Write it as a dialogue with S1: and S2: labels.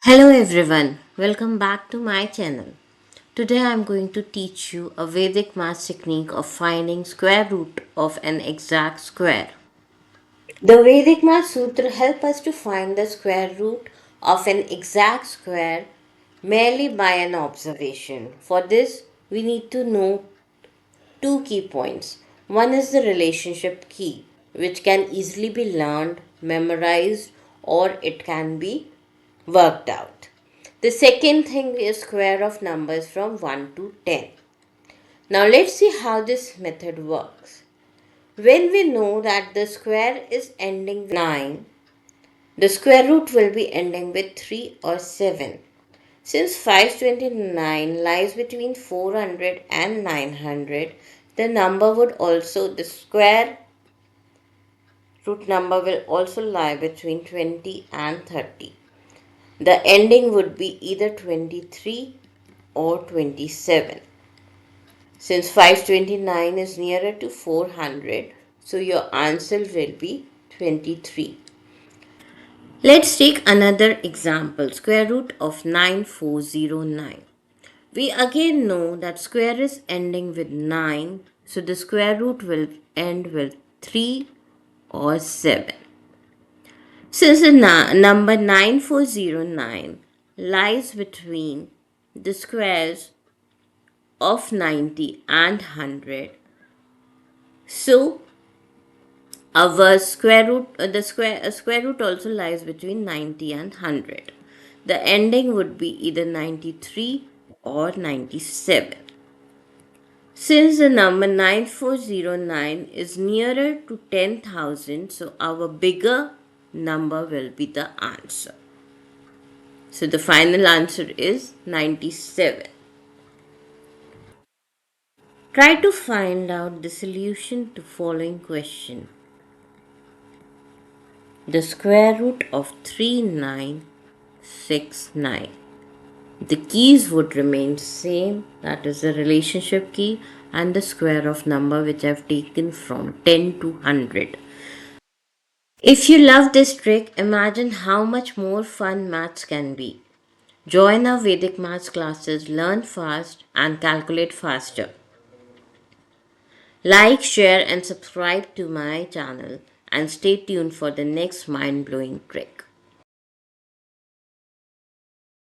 S1: Hello everyone, welcome back to my channel. Today I am going to teach you a Vedic Maths technique of finding square root of an exact square. The Vedic Maths Sutra help us to find the square root of an exact square merely by an observation. For this, we need to know two key points. One is the relationship key, which can easily be learned, memorized, or it can be worked out. The second thing is square of numbers from 1 to 10. Now let's see how this method works. When we know that the square is ending with 9, the square root will be ending with 3 or 7. Since 529 lies between 400 and 900, the square root number will also lie between 20 and 30. The ending would be either 23 or 27. Since 529 is nearer to 400, so your answer will be 23. Let's take another example, square root of 9409. We again know that square is ending with 9, so the square root will end with 3 or 7. Since the number 9409 lies between the squares of 90 and 100, so our square root square root also lies between 90 and 100. The ending would be either 93 or 97. Since the number 9409 is nearer to 10,000, so our bigger number will be the answer. So the final answer is 97. Try to find out the solution to following question. The square root of 3969. The keys would remain same, that is the relationship key and the square of number which I've taken from 10 to 100. If you love this trick, imagine how much more fun maths can be. Join our Vedic Maths classes, learn fast and calculate faster. Like, share and subscribe to my channel and stay tuned for the next mind-blowing trick.